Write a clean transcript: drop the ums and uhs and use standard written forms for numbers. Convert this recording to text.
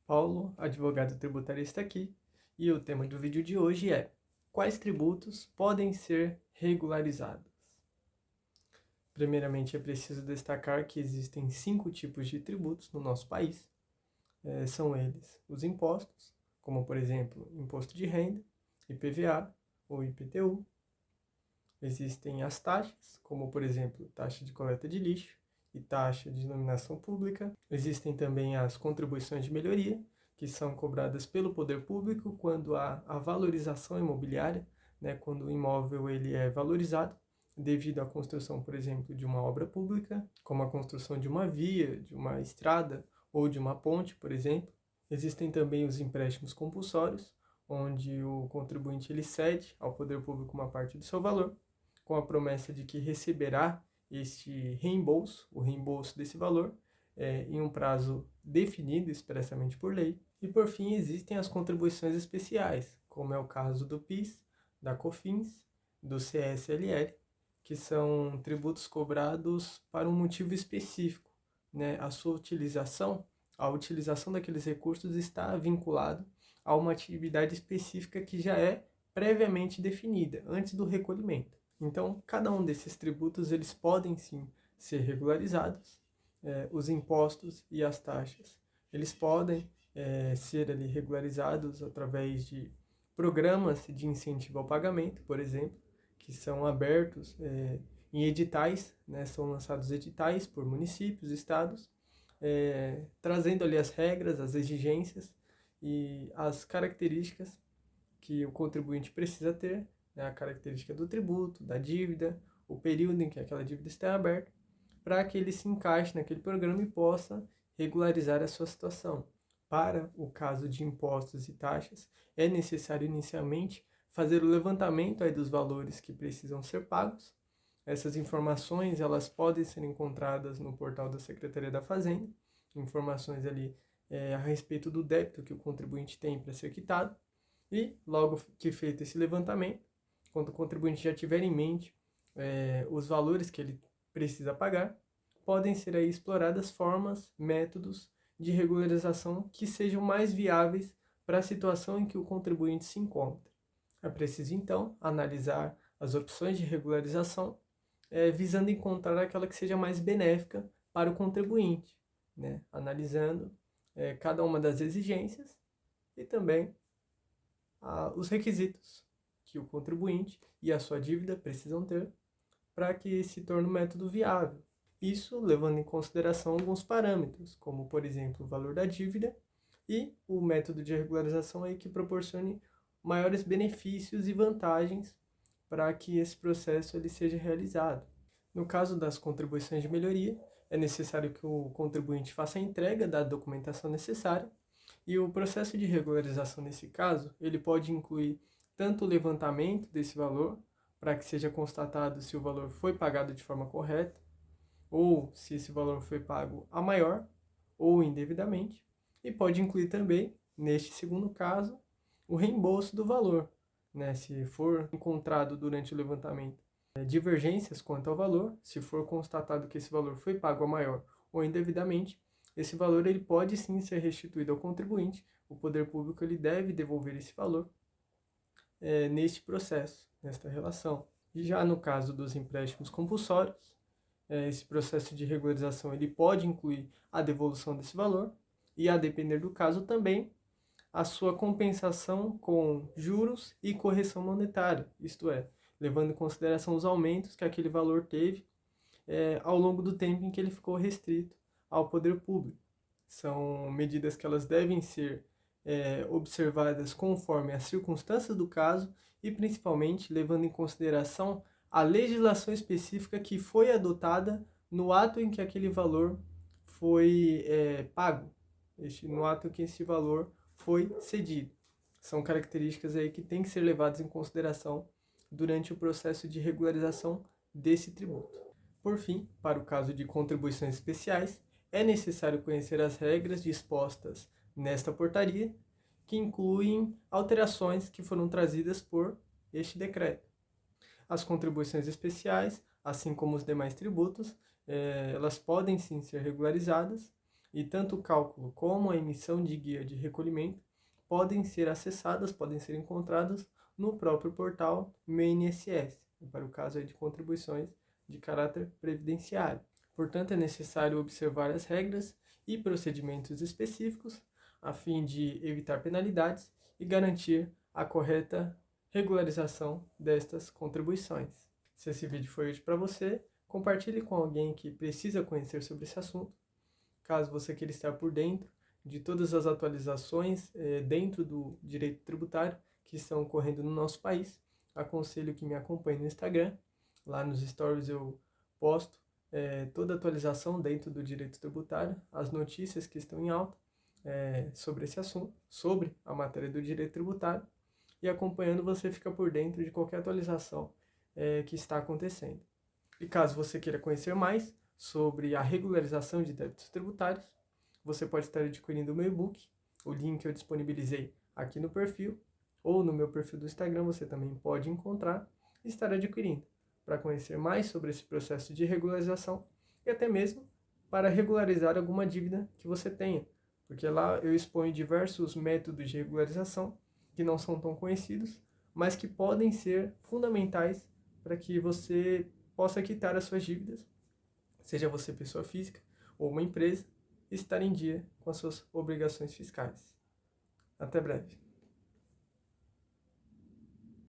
Paulo, advogado tributarista aqui, e o tema do vídeo de hoje é: quais tributos podem ser regularizados? Primeiramente, é preciso destacar que existem 5 tipos de tributos no nosso país. São eles os impostos, como por exemplo, imposto de renda, IPVA ou IPTU. Existem as taxas, como por exemplo, taxa de coleta de lixo e taxa de iluminação pública. Existem também as contribuições de melhoria, que são cobradas pelo poder público quando há a valorização imobiliária, né, quando o imóvel ele é valorizado devido à construção, por exemplo, de uma obra pública, como a construção de uma via, de uma estrada ou de uma ponte, por exemplo. Existem também os empréstimos compulsórios, onde o contribuinte ele cede ao poder público uma parte do seu valor, com a promessa de que receberá este reembolso, o reembolso desse valor, em um prazo definido expressamente por lei. E por fim, existem as contribuições especiais, como é o caso do PIS, da COFINS, do CSLL, que são tributos cobrados para um motivo específico, né? A utilização daqueles recursos está vinculado a uma atividade específica que já é previamente definida, antes do recolhimento. Então, cada um desses tributos, eles podem sim ser regularizados. Os impostos e as taxas, eles podem ser ali regularizados através de programas de incentivo ao pagamento, por exemplo, que são abertos em editais, né, são lançados editais por municípios, estados, trazendo ali as regras, as exigências e as características que o contribuinte precisa ter, né, a característica do tributo, da dívida, o período em que aquela dívida está aberta, para que ele se encaixe naquele programa e possa regularizar a sua situação. Para o caso de impostos e taxas, é necessário inicialmente fazer o levantamento aí dos valores que precisam ser pagos. Essas informações elas podem ser encontradas no portal da Secretaria da Fazenda, informações ali a respeito do débito que o contribuinte tem para ser quitado. E, logo que feito esse levantamento, quando o contribuinte já tiver em mente os valores que ele precisa pagar, podem ser aí exploradas formas, métodos de regularização que sejam mais viáveis para a situação em que o contribuinte se encontra. É preciso, então, analisar as opções de regularização, visando encontrar aquela que seja mais benéfica para o contribuinte, né? Analisando cada uma das exigências e também os requisitos que o contribuinte e a sua dívida precisam ter para que se torne um método viável. Isso levando em consideração alguns parâmetros, como por exemplo o valor da dívida e o método de regularização aí que proporcione maiores benefícios e vantagens para que esse processo ele seja realizado. No caso das contribuições de melhoria, é necessário que o contribuinte faça a entrega da documentação necessária e o processo de regularização nesse caso, ele pode incluir tanto o levantamento desse valor, para que seja constatado se o valor foi pagado de forma correta, ou se esse valor foi pago a maior ou indevidamente, e pode incluir também, neste segundo caso, o reembolso do valor, né? Se for encontrado durante o levantamento divergências quanto ao valor, se for constatado que esse valor foi pago a maior ou indevidamente, esse valor ele pode sim ser restituído ao contribuinte, o poder público ele deve devolver esse valor neste processo, nesta relação. E já no caso dos empréstimos compulsórios, esse processo de regularização ele pode incluir a devolução desse valor e, a depender do caso, também a sua compensação com juros e correção monetária, isto é, levando em consideração os aumentos que aquele valor teve ao longo do tempo em que ele ficou restrito ao poder público. São medidas que elas devem ser observadas conforme as circunstâncias do caso e principalmente levando em consideração a legislação específica que foi adotada no ato em que aquele valor foi pago, no ato em que esse valor foi cedido. São características aí que têm que ser levadas em consideração durante o processo de regularização desse tributo. Por fim, para o caso de contribuições especiais, é necessário conhecer as regras dispostas nesta portaria, que incluem alterações que foram trazidas por este decreto. As contribuições especiais, assim como os demais tributos, elas podem sim ser regularizadas, e tanto o cálculo como a emissão de guia de recolhimento podem ser acessadas, podem ser encontradas no próprio portal Meu INSS, para o caso de contribuições de caráter previdenciário. Portanto, é necessário observar as regras e procedimentos específicos a fim de evitar penalidades e garantir a correta regularização destas contribuições. Se esse vídeo foi útil para você, compartilhe com alguém que precisa conhecer sobre esse assunto. Caso você queira estar por dentro de todas as atualizações dentro do direito tributário que estão ocorrendo no nosso país, aconselho que me acompanhe no Instagram. Lá nos stories eu posto toda a atualização dentro do direito tributário, as notícias que estão em alta sobre esse assunto, sobre a matéria do direito tributário, e acompanhando você fica por dentro de qualquer atualização que está acontecendo. E caso você queira conhecer mais sobre a regularização de débitos tributários, você pode estar adquirindo o meu e-book, o link eu disponibilizei aqui no perfil, ou no meu perfil do Instagram você também pode encontrar e estar adquirindo, para conhecer mais sobre esse processo de regularização e até mesmo para regularizar alguma dívida que você tenha, porque lá eu exponho diversos métodos de regularização que não são tão conhecidos, mas que podem ser fundamentais para que você possa quitar as suas dívidas, seja você pessoa física ou uma empresa, e estar em dia com as suas obrigações fiscais. Até breve.